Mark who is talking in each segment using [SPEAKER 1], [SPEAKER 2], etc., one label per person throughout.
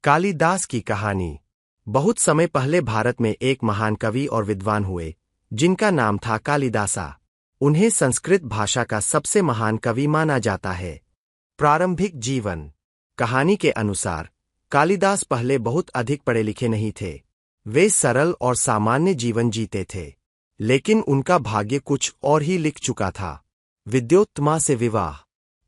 [SPEAKER 1] कालिदास की कहानी। बहुत समय पहले भारत में एक महान कवि और विद्वान हुए जिनका नाम था कालिदासा। उन्हें संस्कृत भाषा का सबसे महान कवि माना जाता है। प्रारंभिक जीवन। कहानी के अनुसार कालिदास पहले बहुत अधिक पढ़े लिखे नहीं थे। वे सरल और सामान्य जीवन जीते थे, लेकिन उनका भाग्य कुछ और ही लिख चुका था। विद्योत्तमा से विवाह।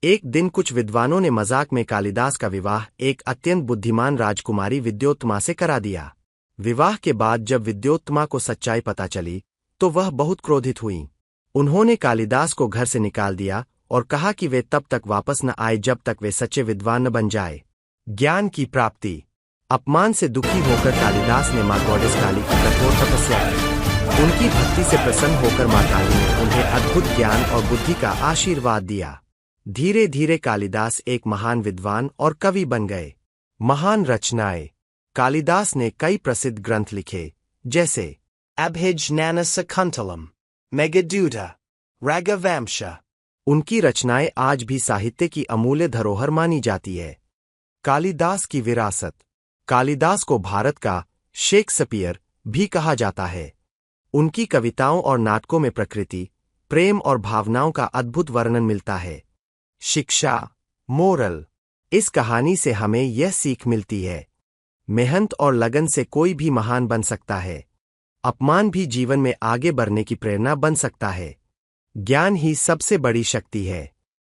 [SPEAKER 1] एक दिन कुछ विद्वानों ने मजाक में कालिदास का विवाह एक अत्यंत बुद्धिमान राजकुमारी विद्योत्तमा से करा दिया। विवाह के बाद जब विद्योत्तमा को सच्चाई पता चली तो वह बहुत क्रोधित हुई। उन्होंने कालिदास को घर से निकाल दिया और कहा कि वे तब तक वापस न आए जब तक वे सच्चे विद्वान न बन जाए। ज्ञान की प्राप्ति। अपमान से दुखी होकर कालिदास ने मां गॉडेस काली की कठोर तपस्या की। उनकी भक्ति से प्रसन्न होकर मां काली ने उन्हें अद्भुत ज्ञान और बुद्धि का आशीर्वाद दिया। धीरे धीरे कालिदास एक महान विद्वान और कवि बन गए। महान रचनाएं। कालिदास ने कई प्रसिद्ध ग्रंथ लिखे, जैसे अभिज्ञानशाकुंतलम, मेघदूत, राघवंश। उनकी रचनाएं आज भी साहित्य की अमूल्य धरोहर मानी जाती है। कालिदास की विरासत। कालिदास को भारत का शेक्सपियर भी कहा जाता है। उनकी कविताओं और नाटकों में प्रकृति, प्रेम और भावनाओं का अद्भुत वर्णन मिलता है। शिक्षा, मोरल। इस कहानी से हमें यह सीख मिलती है, मेहनत और लगन से कोई भी महान बन सकता है। अपमान भी जीवन में आगे बढ़ने की प्रेरणा बन सकता है। ज्ञान ही सबसे बड़ी शक्ति है।